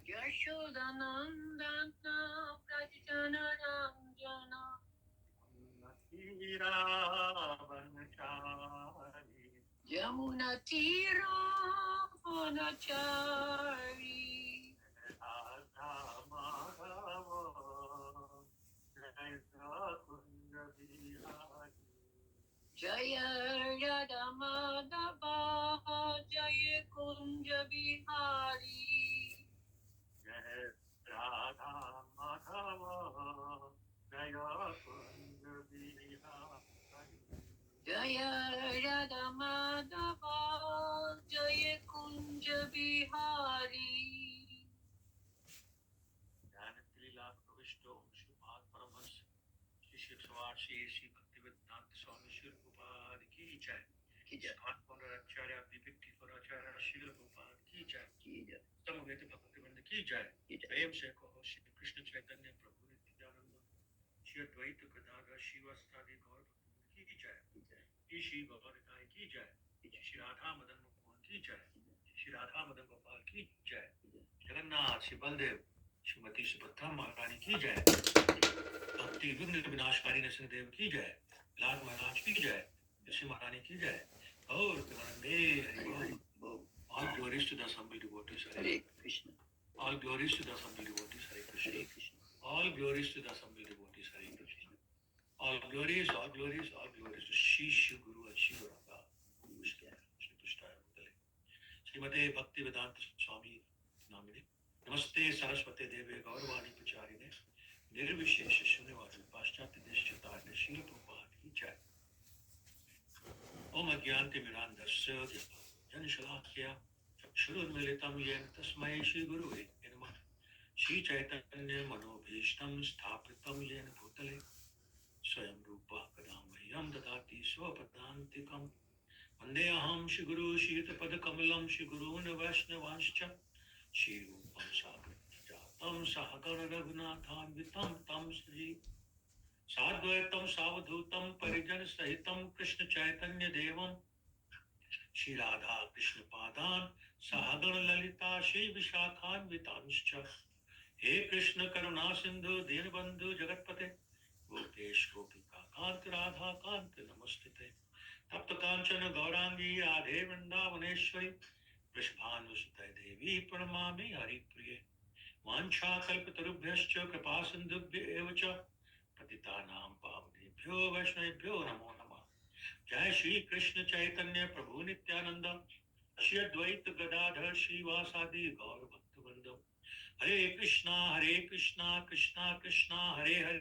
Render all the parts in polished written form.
Yashodanandana Prajanarangana Yamuna Tira Vanachari Jaya Radha Madhava Jaya Kunja Bihari Jaya Radha Madhava Jaya Kunja Bihari Jaya Radha Madhava Jaya Kunja Bihari Jnana Pravishto Shubhat Paramas Shri Shri Bhaktivedanta Swami Shri Prabhupada ki jai. Bhaktivinoda Acharya Vipikti Acharya Shri Prabhupada ki jai. Samaveta Bhaktivinoda ki jai. Prem se kaho Shri Krishna Chaitanya Prabhu Nityananda Shri Advaita Gadadhar Shivasadi Gaur Bhaktivinoda ki jai. Shri Gaurikai ki jai. Shri Radha Madan Mohan ki jai. Shri Radha Madan Gopal ki jai. Jagannath Shri Baldev Shrimati Subhadra Maharani ki jai. भक्ति विघ्न विनाशकारी नरसिंहदेव की जय, लाल महाराज की जय, ऋषि महारानी की जय, और all glories to the assembled devotees. Hare Krishna. All glories to the assembled devotees. Hare Krishna. All glories to the assembled devotees. Hare Krishna. All glories, all glories, all glories to Shri Guru and Shri Radha. Shri Krishna. Srimate Bhakti Vedanta Swami Namini. Namaste Saraswate Deve Gaurvani Pacharine. निर्विशेष शून्यवादी पाश्चात्य देशतारणे श्रील प्रभुपाद की जय। ओम अज्ञानतिमिरान्धस्य जनशलाख्या चक्षुरुन्मीलितं येन तस्मै श्रीगुरुवे नमः। श्रीचैतन्य मनोभीष्टं स्थापितं येन भूतले स्वयं रूपः कदा मह्यं ददाति स्वपदान्तिकं। वन्देऽहं श्रीगुरु श्रीयुतपदकमलं श्रीगुरून् वैष्णवांश्च श्रीरूपं साग्रजातं सहगण रघुनाथान्वितं तं श्री साद्वैतं सावधूतं परिजन सहितं कृष्ण चैतन्य देवं श्री राधा कृष्ण पादान सहगण ललिता श्री विशाखान्वितांश्च। हे कृष्ण करुणा सिंधु दीनबंधु जगतपते गोपेश गोपिका कांत राधा कांत नमस्ते। तप्त कांचन गौरांगी राधे वृंदावनेश्वरी वृषभानुसुते देवी प्रणमामि हरिप्रिये। वाञ्छाकल्पतरुभ्यश्च कृपा सिन्धुभ्य एव च पतितानां पावनेभ्यो वैष्णवेभ्यो नमो नमः। जय श्री कृष्ण चैतन्य प्रभु नित्यानंद श्री अद्वैत गदाधर श्रीवासादि गौर भक्तवृंद। हरे कृष्णा कृष्णा कृष्णा हरे हरे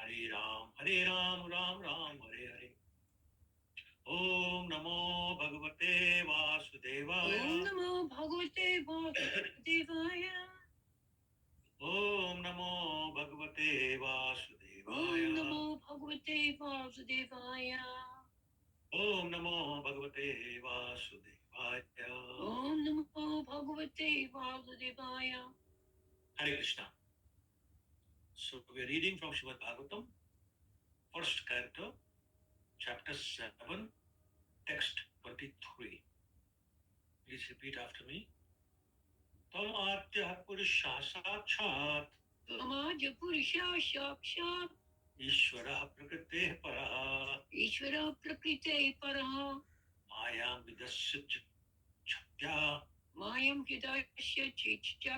हरे राम राम राम हरे हरे। ओम नमो भगवते वासुदेवाय। ओम नमो भगवते वासुदेवाय। ओम नमो भगवते वासुदेवाय। ओम नमो भगवते वासुदेवाय। ओम नमो भगवते वासुदेवाय। ओम नमो भगवते वासुदेवाय। Hare Krishna. So we are reading from Srimad Bhagavatam, first canto, chapter 7, text 23. Please repeat after me. Tam adyah purusha sakshat. Tam adyah purusha sakshat. Ishvarah prakrite parah. Ishvarah prakrite parah. Mayam vidasya chakya. Mayam vidasya chakya.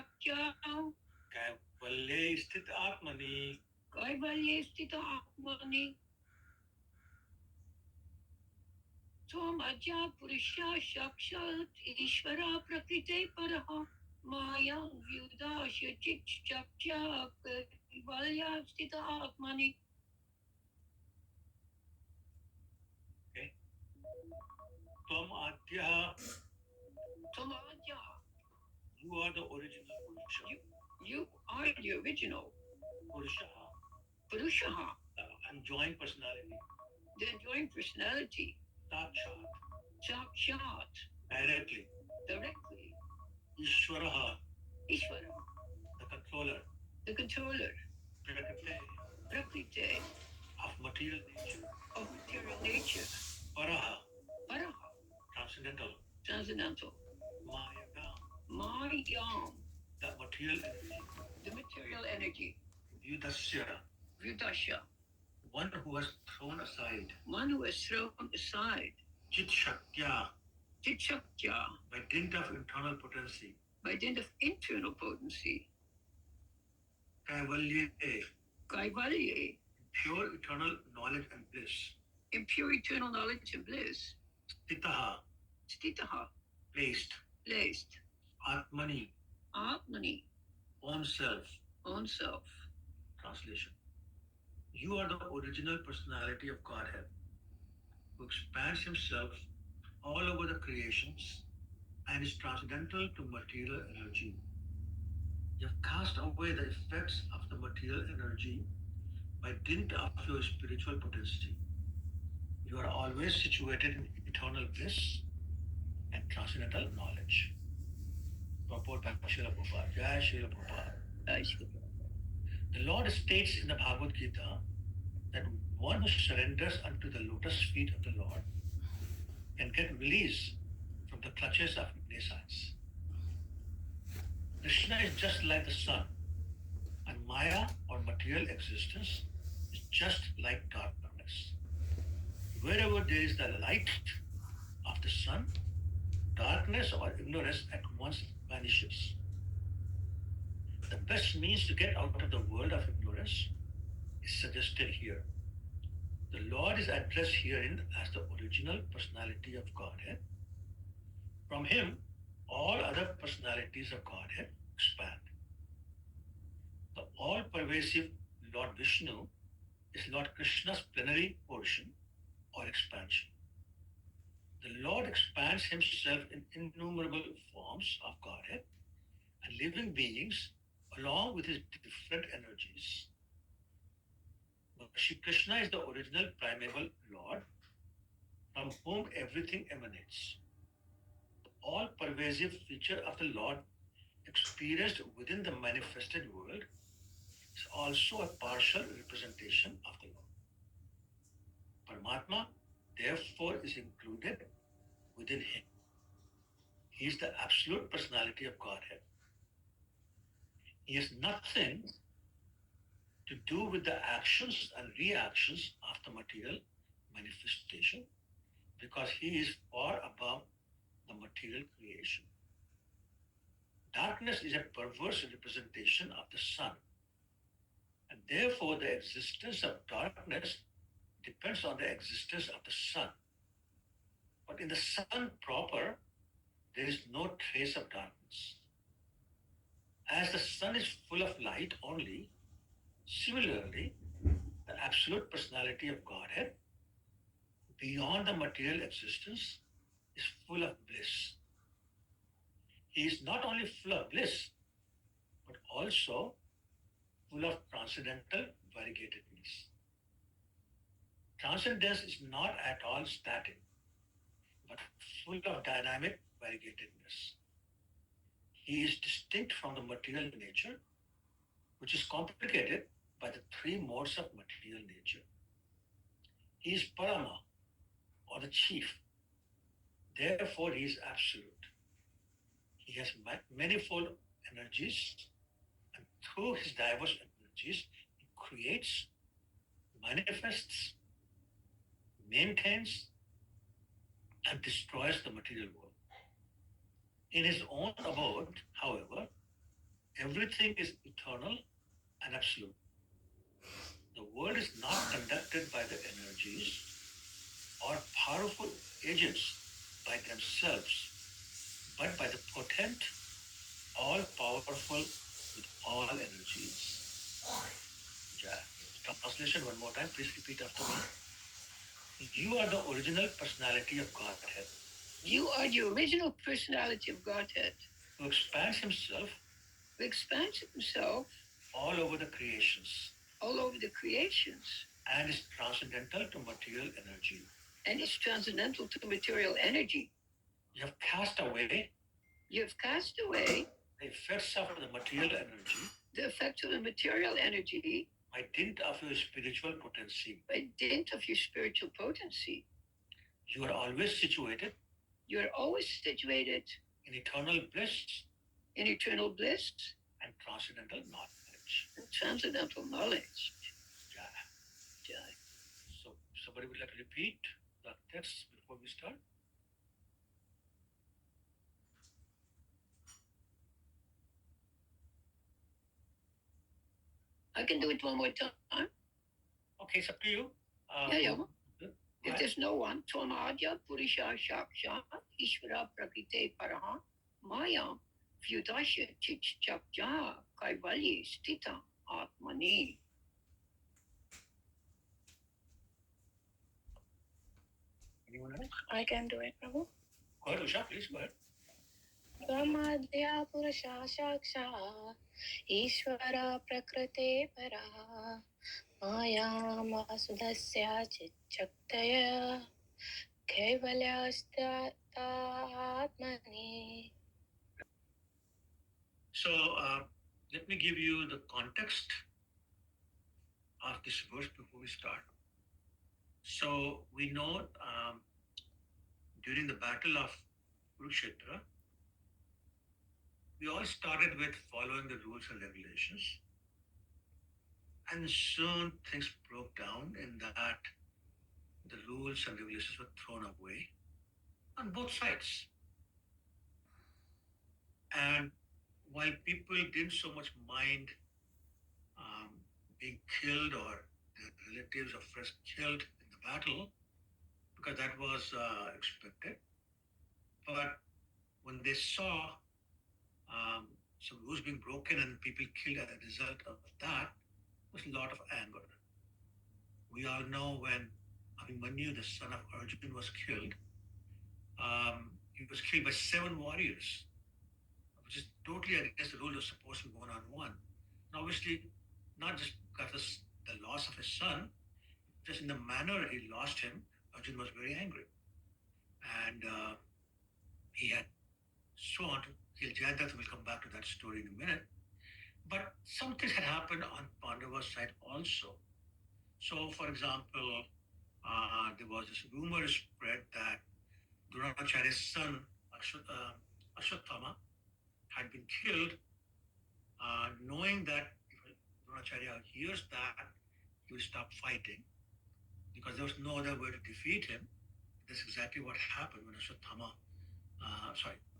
Kaivalye sthita atmani. Kaivalye sthita atmani. Tam adyah purusha sakshat. Ishvarah prakrite parah. Maya Vyudasya Chikshakya Kaivalya Sthita Atmani. Okay. Tam Adya. You are the original Purusha. You are the original Purusha. Enjoying personality. The enjoying personality. Sakshat. Directly. Ishvara. The controller. Prakrite. Of material nature. Paraha. Transcendental. Mayam. the material energy. The material energy. Vyudasya, Vyudasya. one who has thrown aside. One who has thrown aside. Chit Shaktya, Chichaktya. by dint of internal potency. By dint of internal potency. Kaivalye, Kaivalye. pure eternal knowledge and bliss. In pure eternal knowledge and bliss. Stitaha, Stitaha. placed. Placed. Atmani, Atmani. own self. Own self. Translation. You are the original personality of Godhead, who expands himself all over the creations and is transcendental to material energy. You have cast away the effects of the material energy by dint of your spiritual potency. You are always situated in eternal bliss and transcendental knowledge. Purport by Srila Prabhupada. Jai Srila Prabhupada. The Lord states in the Bhagavad Gita that one who surrenders unto the lotus feet of the Lord can get release from the clutches of nescience. Krishna is just like the sun, and Maya or material existence is just like darkness. Wherever there is the light of the sun, darkness or ignorance at once vanishes. The best means to get out of the world of ignorance is suggested here. The Lord is addressed herein as the original personality of Godhead. From him, all other personalities of Godhead expand. The all-pervasive Lord Vishnu is Lord Krishna's plenary portion or expansion. The Lord expands himself in innumerable forms of Godhead and living beings along with his different energies. Shri Krishna is the original primeval Lord from whom everything emanates. The all-pervasive feature of the Lord experienced within the manifested world is also a partial representation of the Lord. Paramatma, therefore, is included within him. He is the absolute personality of Godhead. He has nothing to do with the actions and reactions of the material manifestation because he is far above the material creation. Darkness is a perverse representation of the sun, and therefore the existence of darkness depends on the existence of the sun. But in the sun proper, there is no trace of darkness. As the sun is full of light only, similarly, the absolute personality of Godhead, beyond the material existence, is full of bliss. He is not only full of bliss, but also full of transcendental variegatedness. Transcendence is not at all static, but full of dynamic variegatedness. He is distinct from the material nature, which is complicated by the three modes of material nature. He is Parama, or the chief. Therefore, he is absolute. He has manifold energies, and through his diverse energies, he creates, manifests, maintains, and destroys the material world. In his own abode, however, everything is eternal and absolute. The world is not conducted by the energies or powerful agents by themselves, but by the potent, all-powerful with all energies. Translation one more time, please repeat after me. You are the original personality of Godhead. You are the original personality of Godhead. Who expands himself. Who expands himself. All over the creations. All over the creations. And is transcendental to material energy. And is transcendental to material energy. You have cast away. You have cast away. The effects of the material energy. The effects of the material energy. By dint of your spiritual potency. By dint of your spiritual potency. You are always situated. You are always situated. In eternal bliss. in eternal bliss and transcendental knowledge. and transcendental knowledge. Yeah. Yeah. So somebody would like to repeat the text before we start? I can do it one more time. Okay, it's up to you. Yeah. Good. If there's no one, Tvamadya Purisha Shakshat Ishvara Prakrite Paraha Maya Vyudasya Chichakja Kaivalyi Stita Atmani. Anyone else? I can do it, Prabhu. Go ahead, Usha, please go ahead. त्वमाद्या पुरुषा साक्षात् ईश्वरा प्रकृते परः मायामासुदस्य चिच्चक्तय कैवल्यास्तात्मनि. So let me give you the context of this verse before we start. So we know during the battle of Kurukshetra, we all started with following the rules and regulations. And soon things broke down in that the rules and regulations were thrown away on both sides. And while people didn't so much mind being killed or their relatives or friends killed in the battle, because that was expected, but when they saw some rules being broken and people killed as a result of that, was a lot of anger. We all know when Abhimanyu, the son of Arjun, was killed, he was killed by 7 warriors, which is totally against the rule of supposing one on one. And obviously, not just because of the loss of his son, just in the manner he lost him, Arjun was very angry. And he had sworn to kill Jayadratha. We'll come back to that story in a minute. But some things had happened on Pandava's side also. So, for example, there was this rumor spread that Dronacharya's son, Ashwatthama, had been killed, knowing that if Dronacharya hears that, he will stop fighting because there was no other way to defeat him. That's exactly what happened when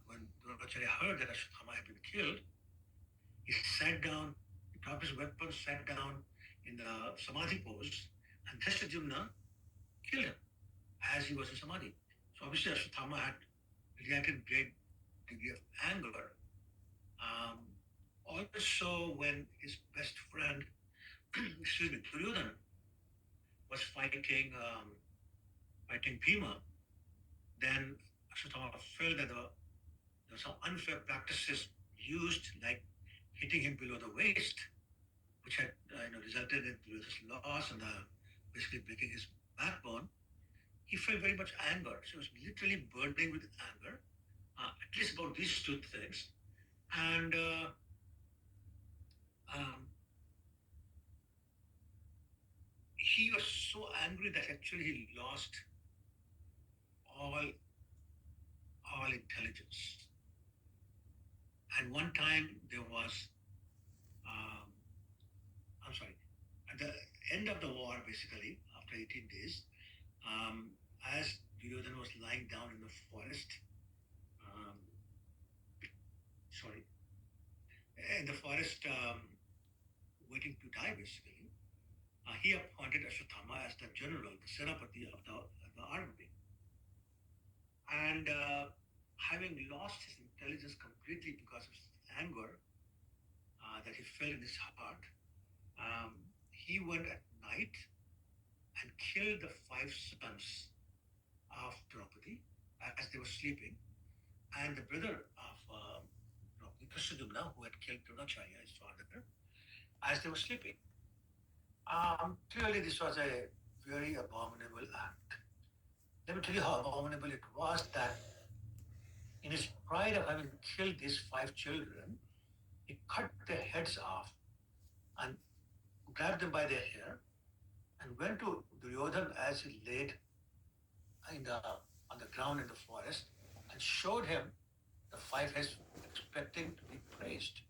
when Dronacharya heard that Ashwatthama had been killed. He sat down, he dropped his weapon, sat down in the Samadhi pose, and Dhristadyumna killed him as he was in Samadhi. So obviously Ashwatthama had reacted great degree of anger. Also, when his best friend, excuse me, Duryodhana was fighting Bhima, then Ashwatthama felt that there were some unfair practices used, like hitting him below the waist, which had resulted in Duryodhana's loss and basically breaking his backbone. He felt very much anger. So he was literally burning with anger, at least about these two things. And he was so angry that actually he lost all intelligence. And one time there was, I'm sorry, at the end of the war, basically, after 18 days, as Duryodhana was lying down in the forest, in the forest, waiting to die, basically, he appointed Ashwatthama as the general, the Senapati of the army. And having lost his intelligence completely because of his anger that he felt in his heart, he went at night and killed the 5 sons of Draupadi as they were sleeping, and the brother of Draupadi, Krishnadyumna, who had killed Dronacharya, his father, as they were sleeping. Clearly, this was a very abominable act. Let me tell you how abominable it was that in his pride of having killed these 5 children, he cut their heads off and grabbed them by their hair and went to Duryodhana as he laid on the ground in the forest and showed him the 5 heads expecting to be praised.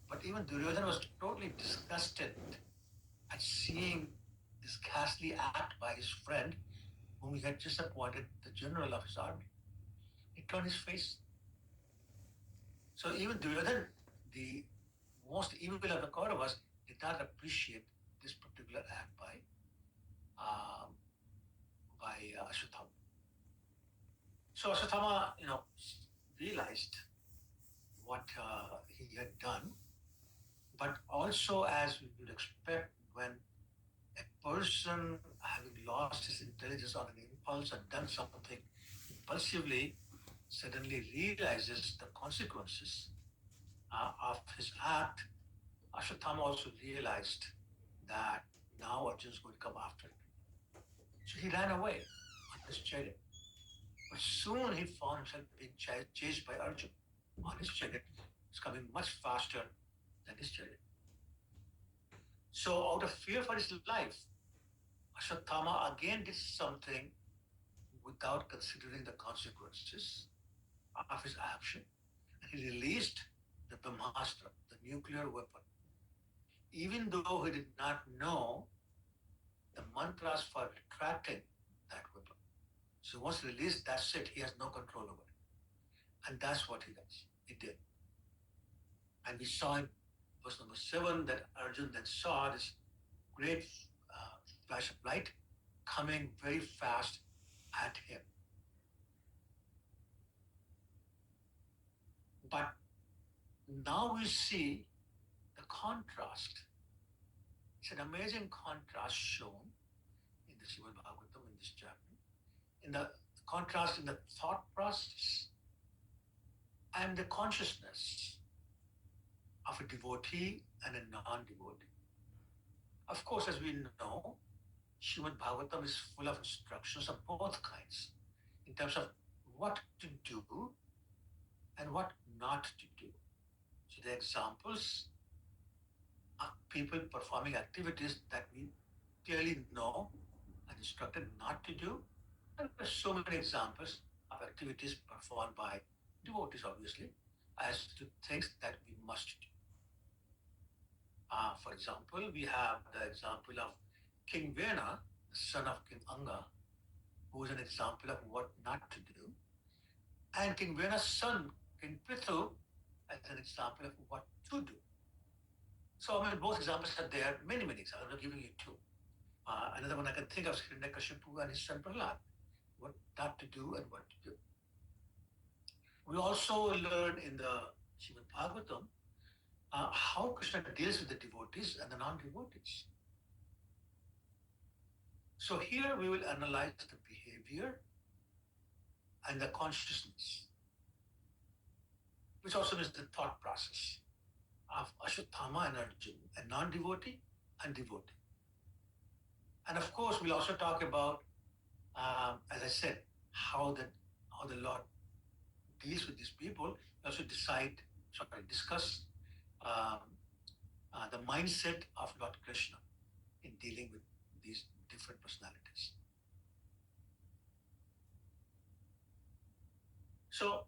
But even Duryodhana was totally disgusted at seeing this ghastly act by his friend, whom he had just appointed the general of his army. He turned his face. So even Duryodhana, the most evil of the Kauravas, did not appreciate this particular act um, by Ashwatthama. So Ashwatthama, realized what he had done, but also, as we would expect, when a person having lost his intelligence on an impulse and done something impulsively suddenly realizes the consequences of his act, Ashwatthama also realized that now Arjuna is going to come after him. So he ran away on his chariot. But soon he found himself being chased by Arjuna on his chariot. It's coming much faster than his chariot. So out of fear for his life, Ashwatthama again did something without considering the consequences of his action. And he released the Brahmastra, the nuclear weapon, even though he did not know the mantras for retracting that weapon. So once released, that's it. He has no control over it. And that's what he does. He did. And we saw in verse number 7 that Arjun then saw this great flash of light coming very fast at him. But now we see the contrast. It's an amazing contrast shown in the Srimad Bhagavatam in this chapter. In the contrast in the thought process and the consciousness of a devotee and a non-devotee. Of course, as we know, Srimad Bhagavatam is full of instructions of both kinds in terms of what to do and what not to do. So the examples of people performing activities that we clearly know and instructed not to do. And there are so many examples of activities performed by devotees, obviously, as to things that we must do. For example, we have the example of King Vena, the son of King Anga, who is an example of what not to do, and King Vena's son, King Prithu, as an example of what to do. So, both examples are there, many examples. I'm giving you two. Another one I can think of is Hiranyakashipu and his son Prahlad, what not to do and what to do. We also learn in the Srimad Bhagavatam how Krishna deals with the devotees and the non-devotees. So here we will analyze the behavior and the consciousness, which also is the thought process of Ashwatthama and Arjuna, a non-devotee and devotee. And of course, we'll also talk about, as I said, how the Lord deals with these people. We also discuss the mindset of Lord Krishna in dealing with these different personalities. So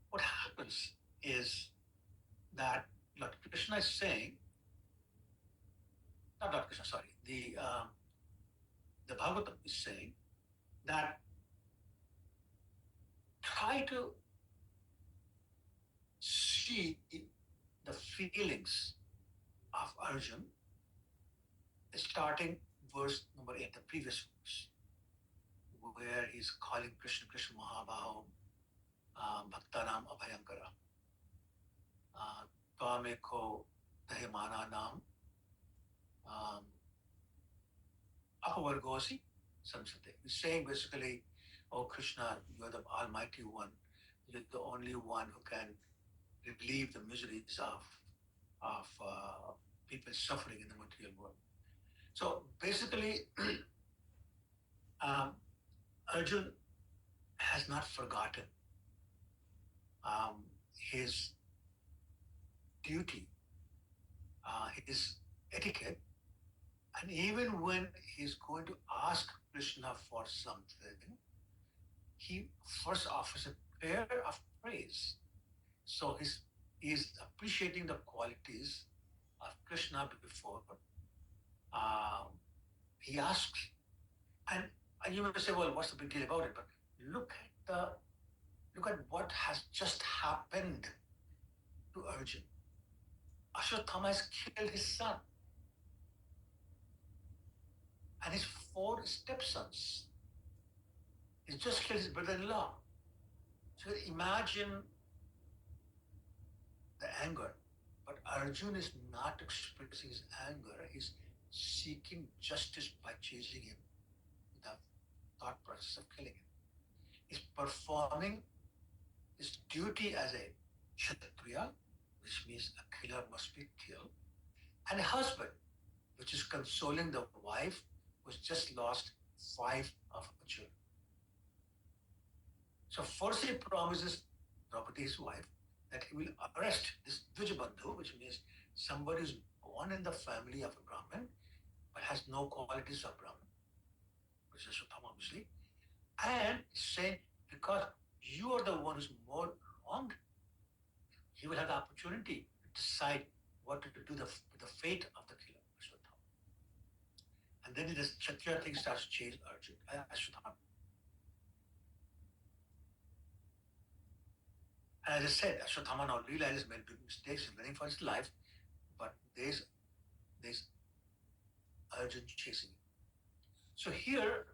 what happens is that Lord Krishna is saying, not Lord Krishna, sorry, the Bhagavatam is saying that try to see the feelings of Arjun starting verse number 8, the previous verse, where he's calling Krishna Mahabaho, Bhaktanam Abhayankara, Tvameko Dahimana Nam, Apavargosi Samsate. He's saying basically, oh Krishna, you're the Almighty One. You're the only one who can relieve the miseries of people suffering in the material world. So basically, Arjun has not forgotten his duty, his etiquette, and even when he's going to ask Krishna for something, he first offers a prayer of praise. So he's appreciating the qualities of Krishna before um, he asks. And, and you may say, well, what's the big deal about it? But look at the look at what has just happened to Arjun. Ashwatthama has killed his son and his four stepsons. He's just killed his brother-in-law. So imagine the anger. But Arjun is not expressing his anger. He's seeking justice by chasing him with the thought process of killing him. He's performing his duty as a Kshatriya, which means a killer must be killed, and a husband, which is consoling the wife who's just lost five of her children. So first he promises Draupadi, his wife, that he will arrest this Dvijabandhu, which means somebody who's born in the family of a Brahmin but has no qualities of Brahmin, which is Ashwatthama obviously, and saying, because you are the one who's more wronged, he will have the opportunity to decide what to do with the fate of the killer, Ashwatthama. And then this Kshatriya thing starts to change Arjun, Ashwatthama. And as I said, Ashwatthama now realizes many big mistakes, he's running for his life, but there's Arjun chasing him. So here,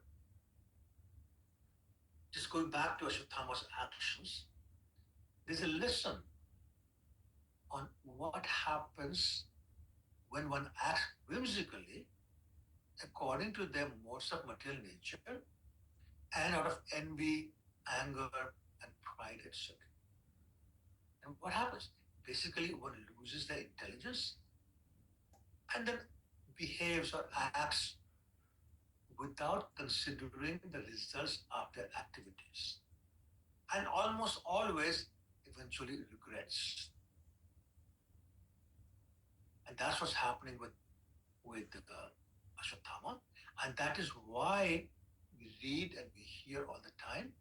just going back to Ashwatthama's actions, there's a lesson on what happens when one acts whimsically according to their modes of material nature and out of envy, anger, and pride, etc. And what happens? Basically, one loses their intelligence and then behaves or acts without considering the results of their activities. And almost always eventually regrets. And that's what's happening with Ashwatthama. And that is why we read and we hear all the time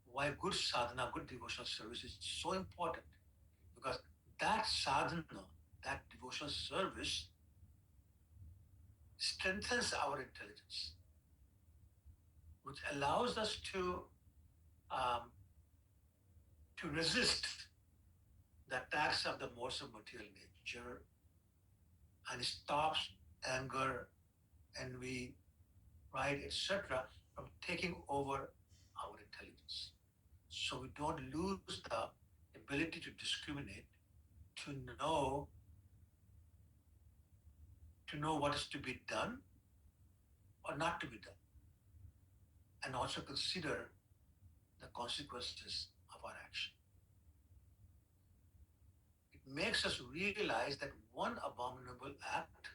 why good sadhana, good devotional service is so important. Because that sadhana, that devotional service strengthens our intelligence, which allows us um, to resist the attacks of the modes of material nature and stops anger, envy, pride, etc., from taking over our intelligence. So we don't lose the ability to discriminate, to know what is to be done or not to be done, and also consider the consequences of our action. It makes us realize that one abominable act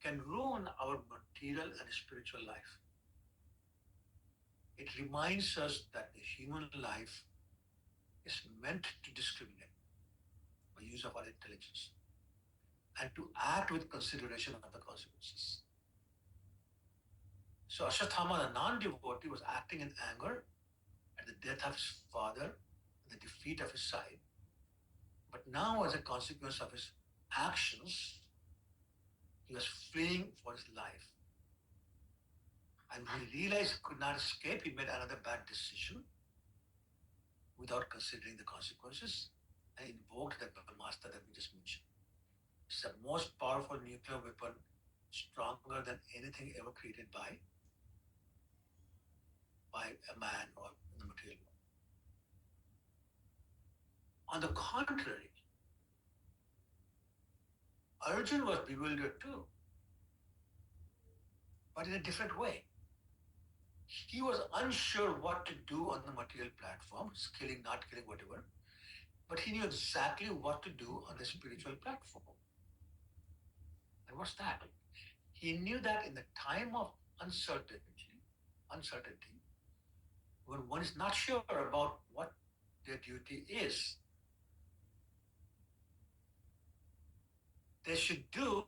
can ruin our material and spiritual life. It reminds us that the human life is meant to discriminate by use of our intelligence and to act with consideration of the consequences. So Ashwatthama, the non-devotee, was acting in anger at the death of his father and the defeat of his side. But now, as a consequence of his actions, he was fleeing for his life. And when he realized he could not escape, he made another bad decision without considering the consequences and invoked that Brahmastra that we just mentioned. It's the most powerful nuclear weapon, stronger than anything ever created by a man or in the material world. On the contrary, Arjun was bewildered too, but in a different way. He was unsure what to do on the material platform, killing, not killing, whatever, but he knew exactly what to do on the spiritual platform. And what's that? He knew that in the time of uncertainty, when one is not sure about what their duty is, they should do,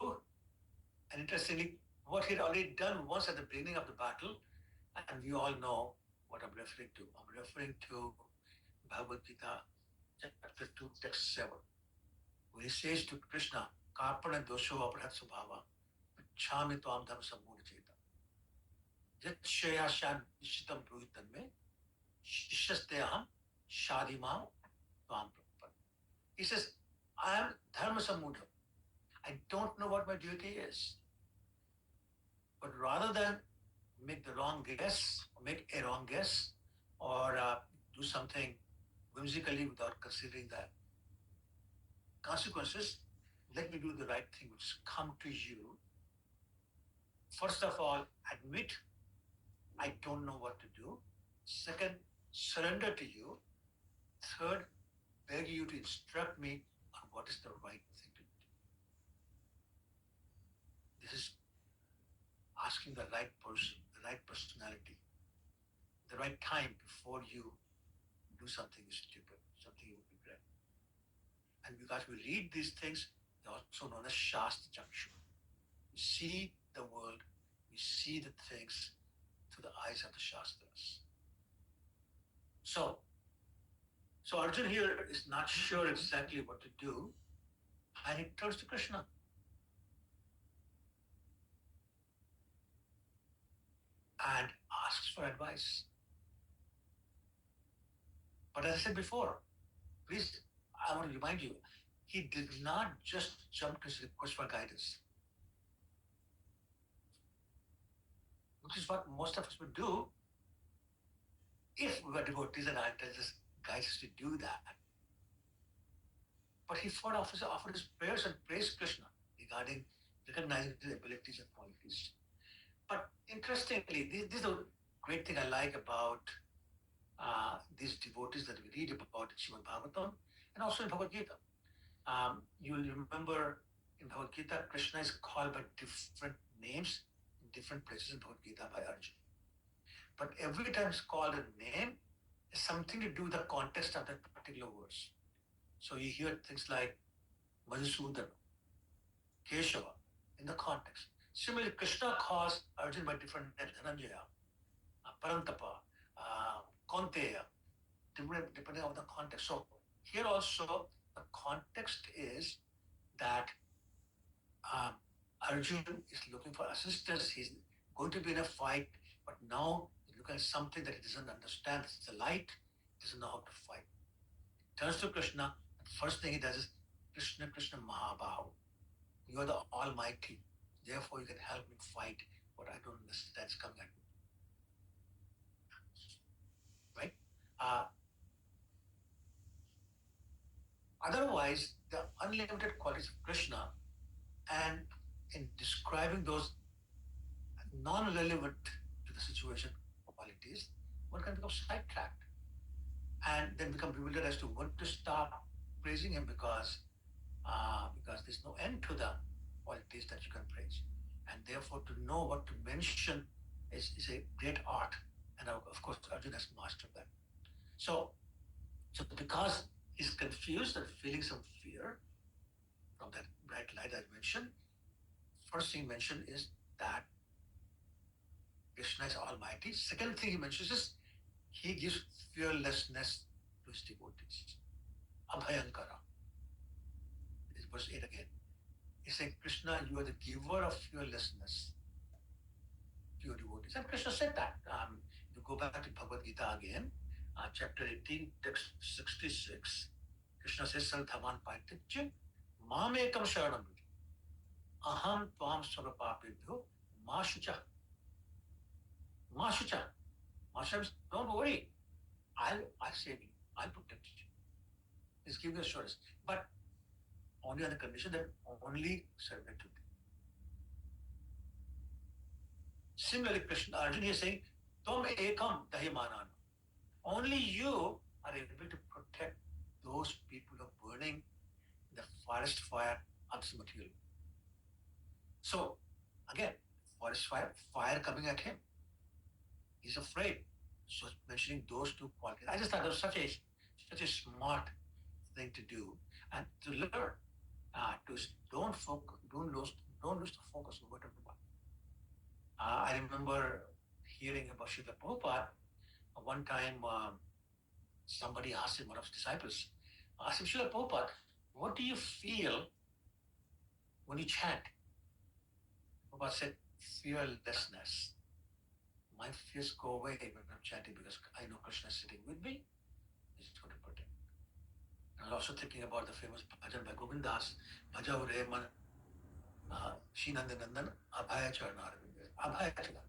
and interestingly, what he'd already done once at the beginning of the battle, and we all know what I'm referring to. I'm referring to Bhagavad Gita, chapter 2, text 7, where he says to Krishna, Karpana dosho aprat subhava, chami tuam dharma sammoda cheta. Yat shaya shan nishitam bruhitan me, shishaste aham, shadimam tuam prapan. He says, I am dharma sammuda. I don't know what my duty is. But rather than make the wrong guess, or make a wrong guess, or do something whimsically without considering the consequences, let me do the right thing, which is come to you. First of all, admit I don't know what to do. Second, surrender to you. Third, beg you to instruct me on what is the right thing to do. This is asking the right person, the right personality, the right time before you do something stupid, something you would regret. And because we read these things, they're also known as Shastra Chakshu. We see the world, we see the things through the eyes of the Shastras. So Arjun here is not sure exactly what to do, and he turns to Krishna. And asks for advice. But as I said before, please, I want to remind you, he did not just jump to his request for guidance, which is what most of us would do if we were devotees and our intelligence guides us to do that. But he offered his prayers and praised Krishna regarding recognizing his abilities and qualities. But interestingly, this is a great thing I like about these devotees that we read about in Srimad Bhagavatam and also in Bhagavad Gita. You will remember in Bhagavad Gita, Krishna is called by different names in different places in Bhagavad Gita by Arjuna. But every time it's called a name, it's something to do with the context of that particular verse. So you hear things like Madhusudana, Keshava in the context. Similarly, Krishna calls Arjuna by different names, Dhananjaya, Parantapa, Konteya, depending on the context. So here also the context is that Arjun is looking for assistance. He's going to be in a fight, but now he's looking at something that he doesn't understand. It's the light, he doesn't know how to fight. He turns to Krishna, and the first thing he does is, Krishna, Krishna Mahabahu. You are the Almighty. Therefore, you can help me fight what I don't understand is coming at me. Right? Otherwise, the unlimited qualities of Krishna, and in describing those non-relevant to the situation qualities, one can become sidetracked and then become bewildered as to when to stop praising him because there's no end to the qualities that you can praise. And therefore, to know what to mention is a great art. And of course, Arjuna has mastered that. So because he's confused and feeling some fear from that bright light I mentioned, first thing mentioned is that Krishna is Almighty. Second thing he mentions is he gives fearlessness to his devotees. Abhayankara. This is verse 8 again. He's saying, Krishna, you are the giver of fearlessness to your devotees. And Krishna said that. You go back to Bhagavad Gita again, chapter 18, text 66. Krishna says, Sarthaman Paititya, Mam ekam sharanam aham tvam sarvapapibhyo ma shucha. Ma shucha. Ma shucha means, don't worry. I'll save you. I'll protect you. He's giving assurance. But only on the condition that only surrender to me. Similarly, Krishna Arjuna is saying, Tom ekam dahimanan. Only you are able to protect those people who are burning in the forest fire of this material. So again, forest fire coming at him. He's afraid. So mentioning those two qualities. I just thought that was such a smart thing to do and to learn. Don't lose the focus of what everyone. I remember hearing about Srila Prabhupada one time Somebody asked him, one of his disciples, asked him, Srila Prabhupada, what do you feel when you chant? Prabhupada said, fearlessness. My fears go away when I'm chanting because I know Krishna is sitting with me. He's going to protect me. I was also thinking about the famous bhajan by Govindas, Bhaja Ure Man Shinandanandan Abhaya Charnar. Abhaya Charnar.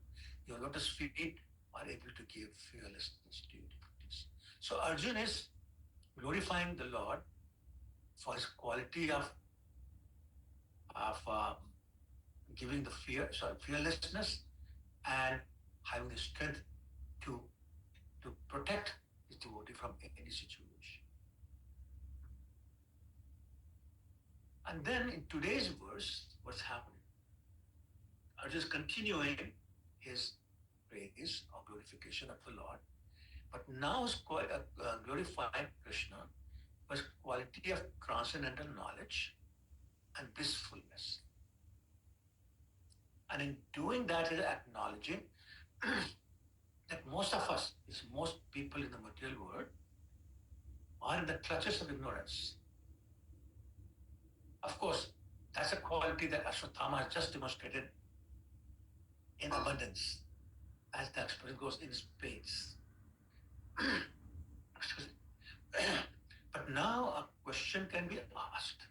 Your lotus feet are able to give fearlessness to your devotees. So Arjun is glorifying the Lord for his quality of giving the fearlessness and having the strength to protect his devotee from any situation. And then in today's verse, what's happening? Arjun is continuing his praise or glorification of the Lord, but now is glorifying Krishna for his quality of transcendental knowledge and blissfulness. And in doing that, he is acknowledging that most of us, most people in the material world, are in the clutches of ignorance. Of course, that's a quality that Ashwatthama has just demonstrated in abundance, as the expression goes in spades. But now a question can be asked.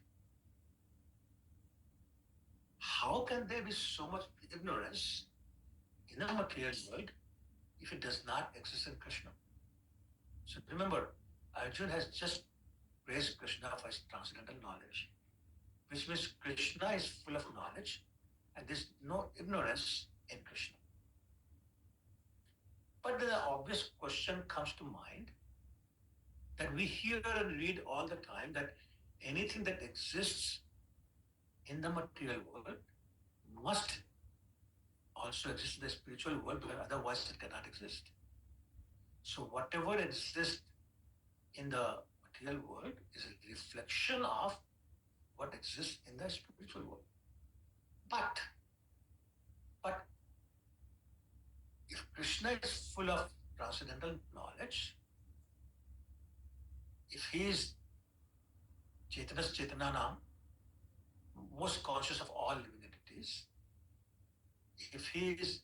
How can there be so much ignorance in the material world if it does not exist in Krishna? So remember, Arjuna has just praised Krishna for his transcendental knowledge, which means Krishna is full of knowledge and there's no ignorance in Krishna. But the obvious question comes to mind that we hear and read all the time that anything that exists in the material world must also exist in the spiritual world, because otherwise it cannot exist. So whatever exists in the material world is a reflection of what exists in the spiritual world. But if Krishna is full of transcendental knowledge, if he is Chetanas Chetananam, most conscious of all living entities, if he is,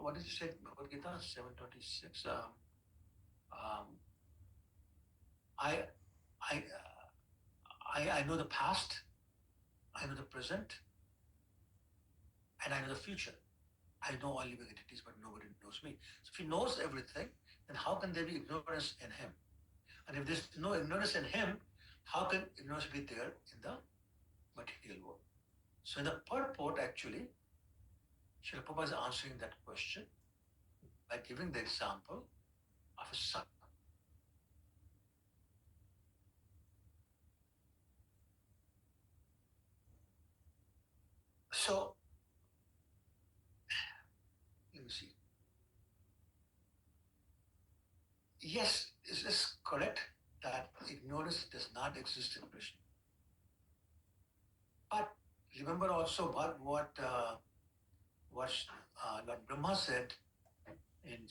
what did you say, Bhagavad Gita 726? I know the past, I know the present, and I know the future. I know all living entities, but nobody knows me. So if he knows everything, then how can there be ignorance in him? And if there's no ignorance in him, how can ignorance be there in the material world? So in the purport, actually, Srila Prabhupada is answering that question by giving the example of a sun. So, let me see. Yes, is this correct that ignorance does not exist in Krishna? But remember also what Lord Brahma said in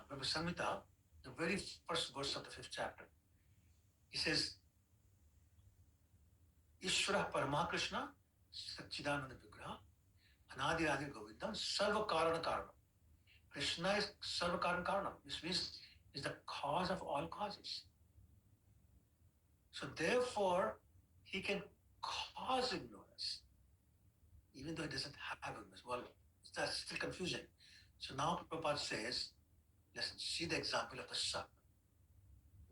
Brahma Samhita, the very first verse of the 5th chapter. He says, Ishvara Parama Krishna Satchidananda Vigraha Anadi Adi Govindam Sarva Karana Karana. Krishna is Sarva Karana Karana, which means is the cause of all causes. So therefore, he can cause ignorance, even though he doesn't have ignorance. Well, that's still confusing. So now Prabhupada says, listen, see the example of the sun.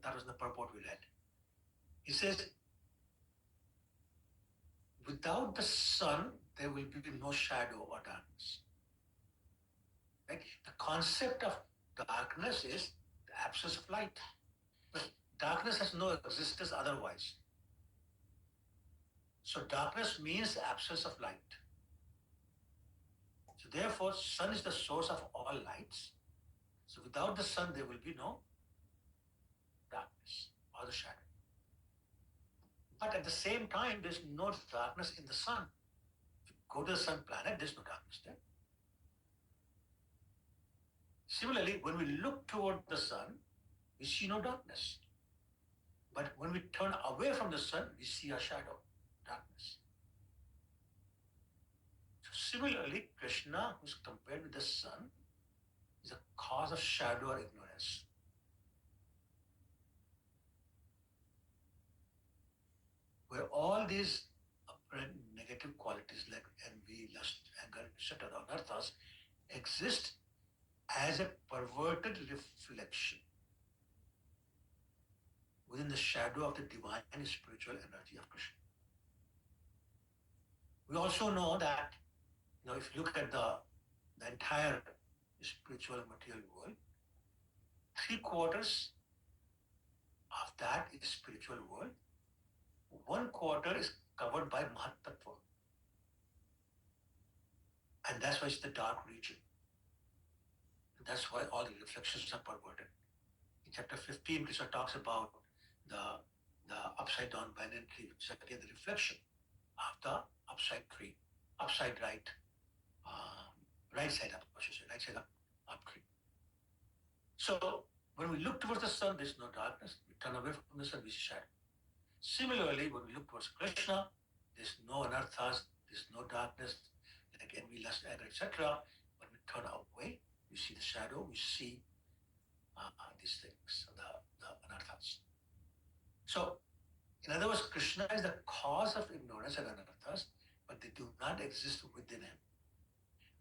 That was the purport we read. He says, without the sun, there will be no shadow or darkness. Right? The concept of darkness is the absence of light. But darkness has no existence otherwise. So darkness means the absence of light. So therefore, sun is the source of all lights. So without the sun, there will be no darkness or the shadow. But at the same time, there's no darkness in the sun. If you go to the sun planet, there's no darkness there. Similarly, when we look toward the sun, we see no darkness. But when we turn away from the sun, we see a shadow, darkness. So similarly, Krishna, who is compared with the sun, is a cause of shadow or ignorance. Where all these apparent negative qualities like envy, lust, anger, etc., the anarthas, exist as a perverted reflection within the shadow of the divine spiritual energy of Krishna. We also know that, if you look at the entire spiritual material world, 3/4 of that is spiritual world. 1/4 is covered by Mahatattva. And that's why it's the dark region. And that's why all the reflections are perverted. In chapter 15, Krishna talks about the upside down banyan tree, which is again the reflection of the upside tree, upside right, right side up, I should say, right side up tree. So when we look towards the sun, there's no darkness. We turn away from the sun, we see shadow. Similarly, when we look towards Krishna, there's no anarthas, there's no darkness, like envy, lust, anger, etc. When we turn away, we see the shadow, we see these things, the anarthas. So, in other words, Krishna is the cause of ignorance and anarthas, but they do not exist within him.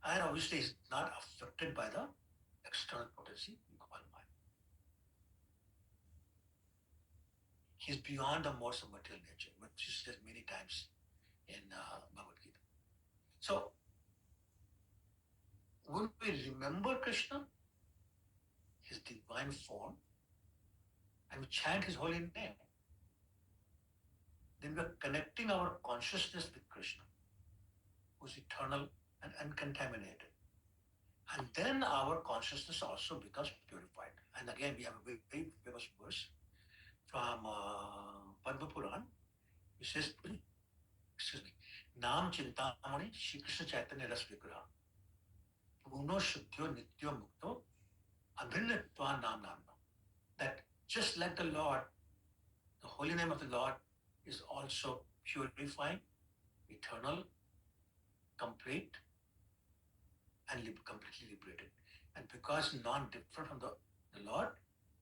And obviously, he's not affected by the external potency we call Maya. He's beyond the modes of material nature, which is said many times in Bhagavad Gita. So, when we remember Krishna, his divine form, and we chant his holy name, then we are connecting our consciousness with Krishna, who's eternal and uncontaminated. And then our consciousness also becomes purified. And again, we have a very, very famous verse from Padma Puran, which says, excuse me, Nam Chintamani Shri Krishna Chaitanya Ras Vigraha Puno Shuddhyo Nityo Mukto Abhinnatva Nam Namna. That just like the Lord, the holy name of the Lord is also purifying, eternal, complete, and completely liberated. And because non-different from the Lord,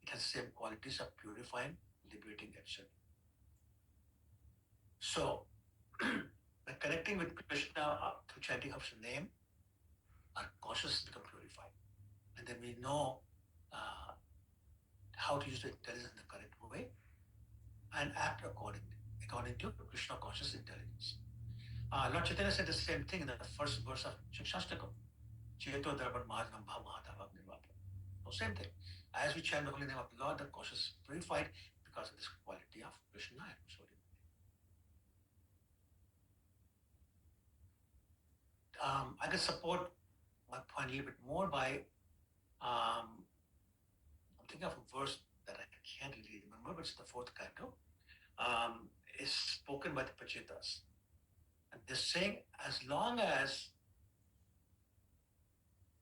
it has the same qualities of purifying, liberating, etc. So, by connecting with Krishna through chanting of his name, our consciousness becomes purified. And then we know how to use the intelligence in the correct way and act according to Krishna conscious intelligence. Lord Chaitanya said the same thing in the first verse of Shikshastakam. Cheto Darpan Mahadnambha Mahadava Nirvapa. So same thing. As we chant the holy name of the Lord, the conscious is purified because of this quality of Krishna and His holy name. I can support my point a little bit more by I'm thinking of a verse that I can't really remember, but it's the fourth canto. Is spoken by the Pachetas. And they're saying as long as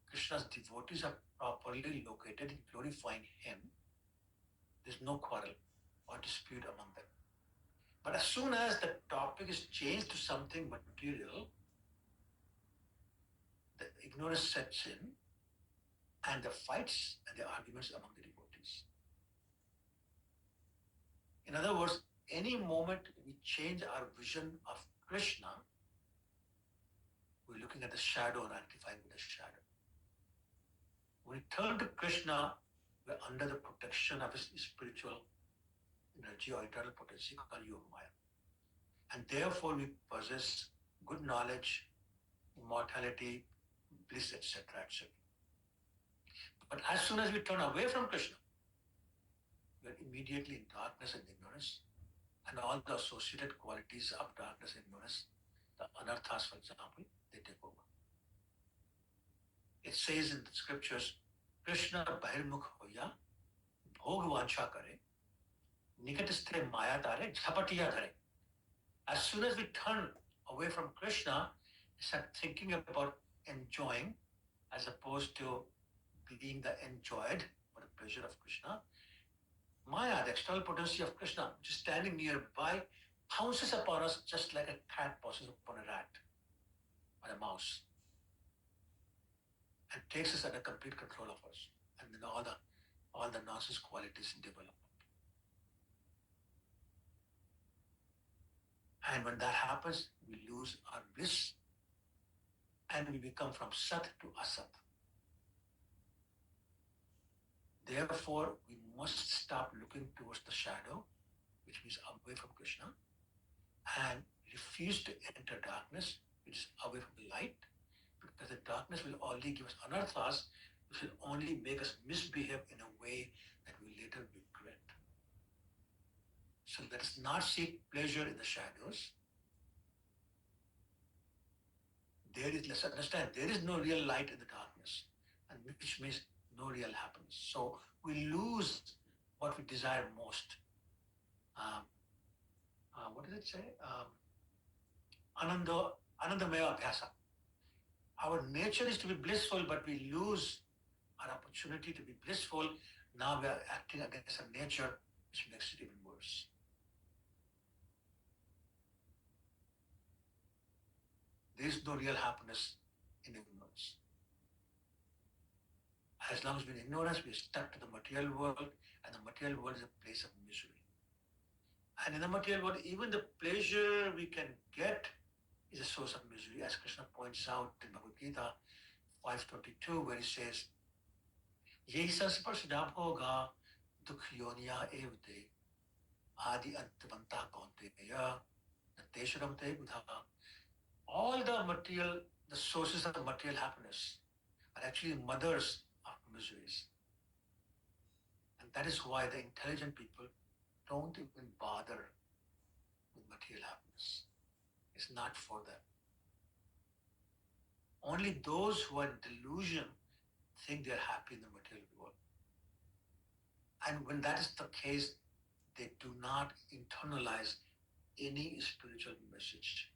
Krishna's devotees are properly located in glorifying him, there's no quarrel or dispute among them. But as soon as the topic is changed to something material, the ignorance sets in and the fights and the arguments among the devotees. In other words, any moment we change our vision of Krishna, we're looking at the shadow and identifying with the shadow. When we turn to Krishna, we're under the protection of his spiritual energy or eternal potency called Yoga Maya. And therefore we possess good knowledge, immortality, bliss, etc., etc. But as soon as we turn away from Krishna, we're immediately in darkness and ignorance, and all the associated qualities of darkness and ignorance, the anarthas, for example, they take over. It says in the scriptures, Krishna bahirmukh hoya, bhog vancha kare, nikatasthe maya tare, jhapatiya dhare. As soon as we turn away from Krishna, we start thinking about enjoying as opposed to being the enjoyed for the pleasure of Krishna. Maya, the external potency of Krishna, which is standing nearby, pounces upon us just like a cat pounces upon a rat or a mouse and takes us under complete control of us. And then all the nonsense qualities develop. And when that happens, we lose our bliss and we become from Sat to Asat. Therefore, we must stop looking towards the shadow, which means away from Krishna, and refuse to enter darkness, which is away from the light, because the darkness will only give us anarthas, which will only make us misbehave in a way that we later regret. So let us not seek pleasure in the shadows. Let's understand, there is no real light in the darkness, and which means no real happiness. So we lose what we desire most. What does it say? Anandamaya Abhyasa. Our nature is to be blissful, but we lose our opportunity to be blissful. Now we are acting against our nature, which makes it even worse. There is no real happiness in ignorance. As long as we're in ignorance, we're stuck to the material world, and the material world is a place of misery. And in the material world, even the pleasure we can get is a source of misery, as Krishna points out in Bhagavad Gita 5:22, where he says, Yehi sansparsha bhoga dukh yoniya evte adi antavanta kaunteya natesharamte buddha. All the sources of material happiness are actually mothers of miseries. And that is why the intelligent people don't even bother with material happiness. It's not for them. Only those who are in delusion think they're happy in the material world. And when that is the case, they do not internalize any spiritual message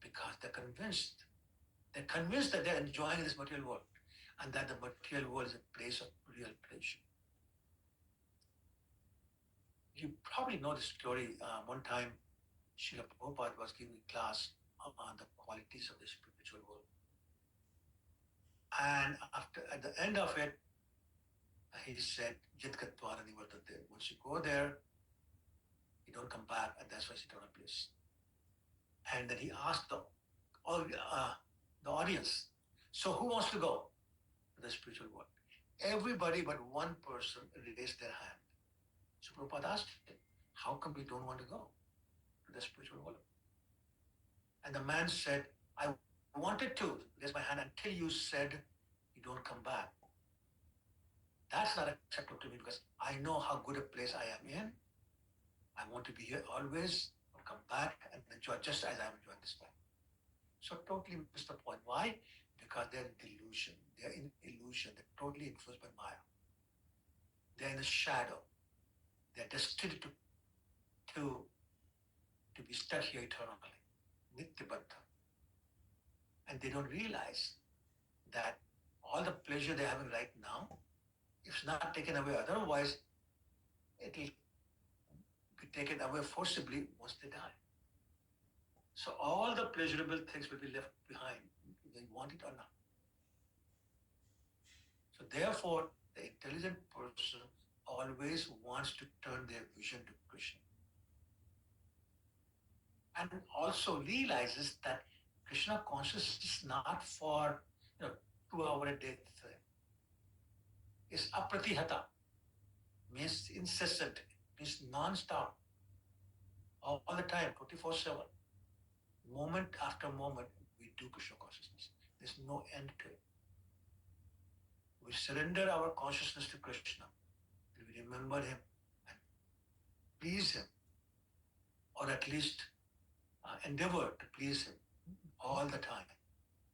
because they're convinced. They're convinced that they're enjoying this material world and that the material world is a place of real pleasure. You probably know the story. One time, Srila Prabhupada was giving a class on the qualities of the spiritual world. And at the end of it, he said, Jitkatvara Nivartate. Once you go there, you don't come back, and that's why it's eternal bliss. And then he asked the audience, so who wants to go to the spiritual world? Everybody but one person raised their hand. So Prabhupada asked him, how come we don't want to go to the spiritual world? And the man said, I wanted to raise my hand until you said you don't come back. That's not acceptable to me because I know how good a place I am in. I want to be here always, or come back and enjoy just as I'm enjoying this time. So totally missed the point. Why? Because they're in delusion. They're in illusion. They're totally influenced by Maya. They're in the shadow. They're destined to be stuck here eternally. Nityabadha. And they don't realize that all the pleasure they're having right now, if it's not taken away otherwise, it will be taken away forcibly once they die. So all the pleasurable things will be left behind, whether you want it or not. So therefore, the intelligent person always wants to turn their vision to Krishna. And also realizes that Krishna consciousness is not for 2 hour a day thing. It's apratihata, means incessant, means non-stop, all the time, 24/7. Moment after moment, we do Krishna consciousness. There's no end to it. We surrender our consciousness to Krishna. And we remember him and please him, or at least endeavor to please him all the time,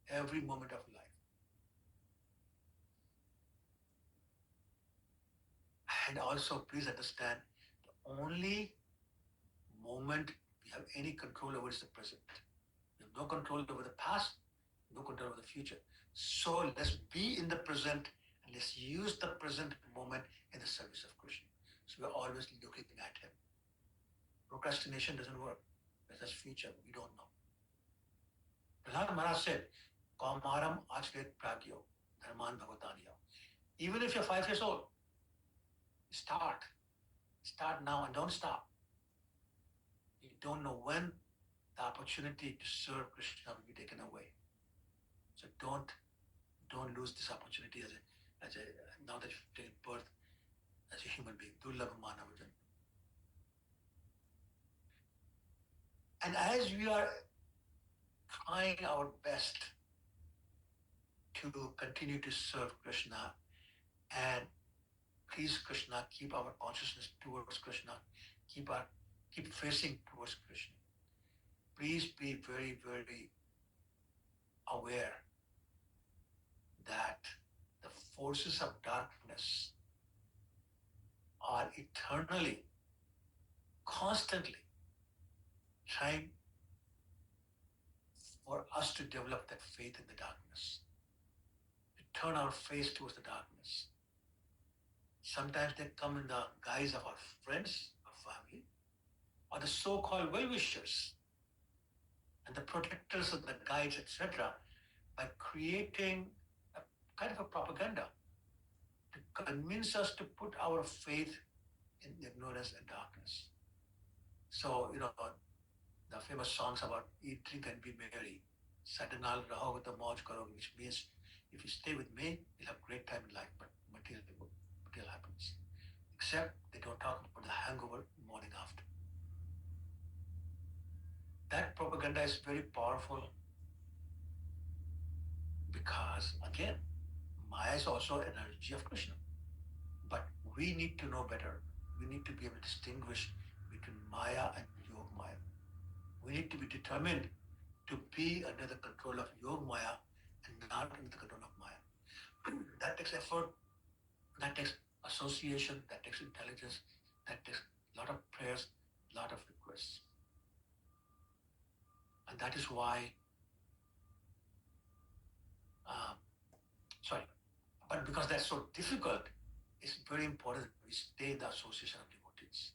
every moment of life. And also, please understand, the only moment we have any control over is the present. We have no control over the past, no control over the future. So let's be in the present and let's use the present moment in the service of Krishna. So we're always looking at him. Procrastination doesn't work. It's a future, we don't know. Prahlad Maharaj said, Kaumaram achvet pragyo, dharman bhagavataniya. Even if you're 5 years old, start. Start now and don't stop. You don't know when the opportunity to serve Krishna will be taken away. So don't lose this opportunity as a now that you've taken birth as a human being. Durlabha manavajan. And as we are trying our best to continue to serve Krishna and please Krishna, keep our consciousness towards Krishna, keep facing towards Krishna. Please be very, very aware that the forces of darkness are eternally, constantly trying for us to develop that faith in the darkness, to turn our face towards the darkness. Sometimes they come in the guise of our friends, our family, or the so-called well-wishers and the protectors of the guides, etc., by creating a kind of a propaganda to convince us to put our faith in ignorance and darkness. So, the famous songs about eat, drink, and be merry. Satanal raho with the mauj karoge, which means if you stay with me, you'll have a great time in life, but material happens. Except they don't talk about the hangover morning after. That propaganda is very powerful because, again, Maya is also energy of Krishna. But we need to know better. We need to be able to distinguish between Maya and Yog Maya. We need to be determined to be under the control of Yog Maya and not under the control of Maya. That takes effort, that takes association, that takes intelligence, that takes a lot of prayers, a lot of requests. And that is why, but because that's so difficult, it's very important that we stay in the association of devotees.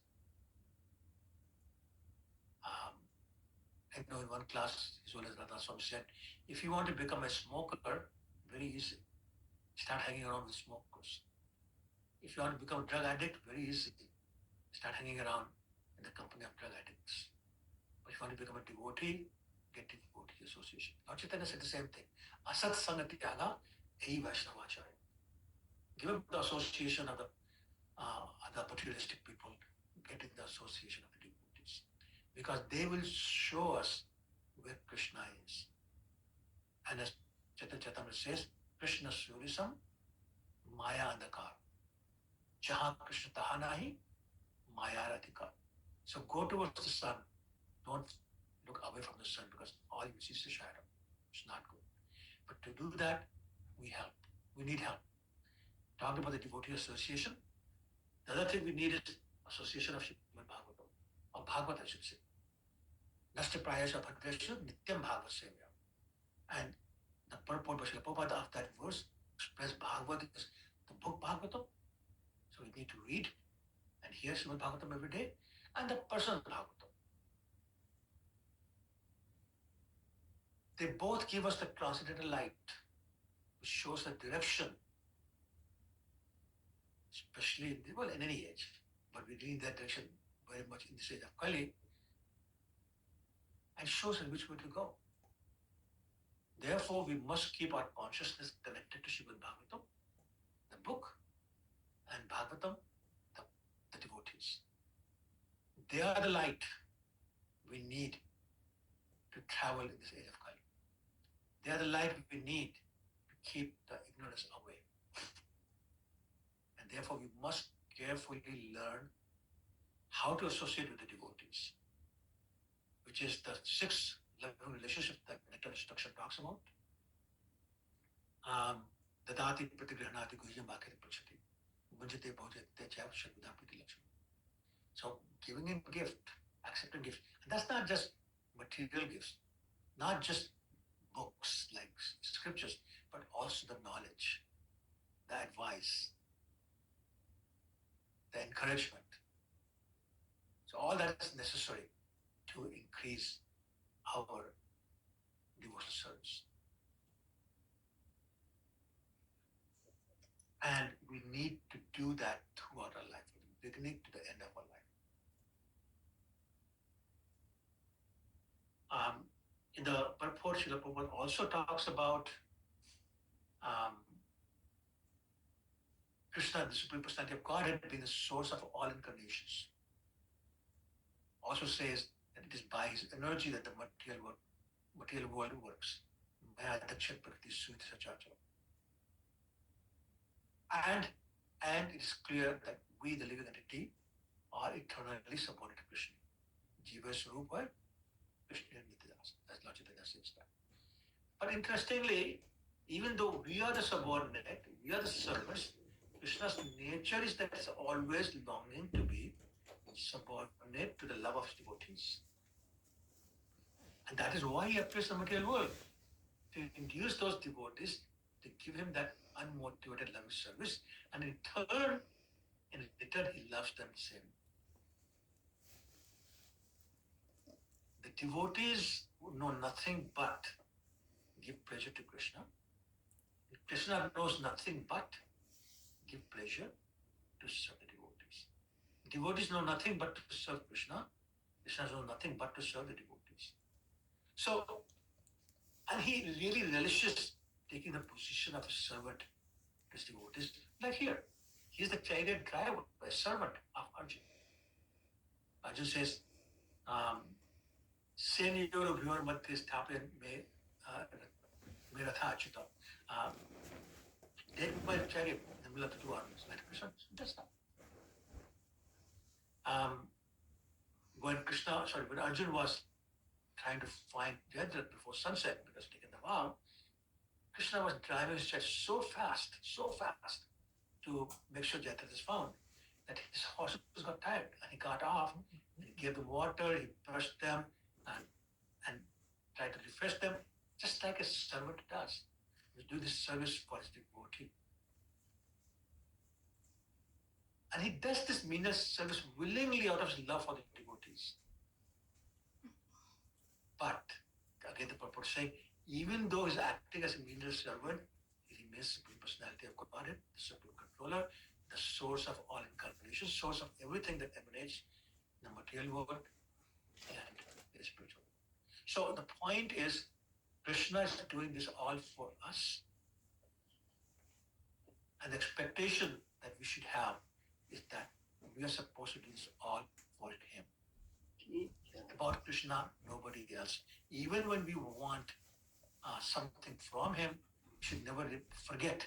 I know in one class, as well as Radha Swami said, if you want to become a smoker, very easy. Start hanging around with smokers. If you want to become a drug addict, very easy. Start hanging around in the company of drug addicts. But if you want to become a devotee, get devotee association. Lord Chaitanya said the same thing. Asat sangati yaga ei Vaishnavacharya. Give up the association of the materialistic people, get in the association of the devotees. Because they will show us where Krishna is. And as Chaitanya says, Krishna Surisam, Maya Andakar. Jaha Krishna taha nahi, Maya Radhika. So go towards the sun. Don't look away from the sun because all you see is the shadow. It's not good. But to do that, we help. We need help. Talking about the devotee association, the other thing we need is association of Srimad Bhagavatam, or Bhagavad, I should say. Nasta Prayasha Bhadresha Nityam Bhagavad Sevya. And the purport of Prabhupada of that verse express Bhagavad is the book Bhagavatam. So we need to read and hear Srimad Bhagavatam every day, and the personal Bhagavatam. They both give us the transcendental light, which shows the direction, especially in any age, but we need that direction very much in this age of Kali, and shows in which way to go. Therefore, we must keep our consciousness connected to Srimad Bhagavatam, the book, and Bhagavatam, the devotees. They are the light we need to travel in this age of Kali. They are the light we need to keep the ignorance away. And therefore, we must carefully learn how to associate with the devotees, which is the 6 level relationship that Nectar Instruction talks about. Dadati pratigrihanati guhyam bhakti prachati. Munjate bhojate chav shadvidapiti lakshmi. So giving him gift, accepting gift. And that's not just material gifts, not just books like scriptures, but also the knowledge, the advice, the encouragement. So all that is necessary to increase our devotional service. And we need to do that throughout our life, from the beginning to the end of our life. In the purport, Srila Prabhupada also talks about Krishna, the Supreme Personality of Godhead, being the source of all incarnations. Also says that it is by his energy that the material world works. And it is clear that we, the living entity, are eternally subordinate to Krishna. Jiva Swarupa, Krishna Nityadas. That's Lord Chaitanya says that. But interestingly, even though we are the subordinate, we are the servants, Krishna's nature is that it's always longing to be subordinate to the love of his devotees. And that is why he appears in the material world, to induce those devotees to give him that unmotivated loving service, and in return, he loves them the same. The devotees know nothing but give pleasure to Krishna. Krishna knows nothing but give pleasure to serve the devotees. Devotees know nothing but to serve Krishna. Krishna knows nothing but to serve the devotees. So, and he really relishes taking the position of a servant to his devotees. Like here, he is the chariot driver, a servant of Arjuna. Arjuna says, Senyor Bhyor Madhya Sthapen me Ratha Achyuta. Take my chariot in the middle of the two armies. Like Krishna does that. When Arjuna was trying to find Jayadratha before sunset because he taken the vow, Krishna was driving his chariot so fast to make sure Jayadratha is found that his horses got tired and he got off. He gave them water, he brushed them and tried to refresh them, just like a servant does. He do this service for his devotee. And he does this menial service willingly out of his love for the devotees. But, again, the purport saying, even though he's acting as a menial servant, he remains Supreme Personality of Godhead, the Supreme Controller, the source of all incarnation, source of everything that emanates in the material world and the spiritual world. So the point is, Krishna is doing this all for us. And the expectation that we should have is that we are supposed to do this all for him. About Krishna, nobody else. Even when we want something from him, we should never forget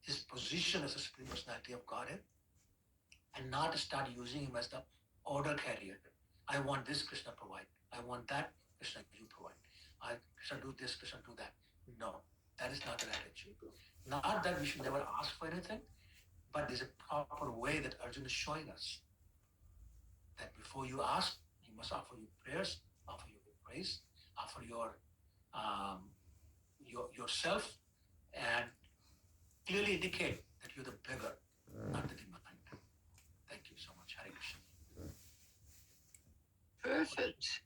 his position as a Supreme Personality of Godhead and not start using him as the order carrier. I want this, Krishna provide. I want that, Krishna you provide. Krishna do this, Krishna do that. No, that is not the right attitude. Not that we should never ask for anything, but there's a proper way that Arjuna is showing us. That before you ask, you must offer your prayers, offer your praise, offer yourself, and clearly indicate that you're the beggar, not the demand. Thank you so much. Hare Krishna. Perfect.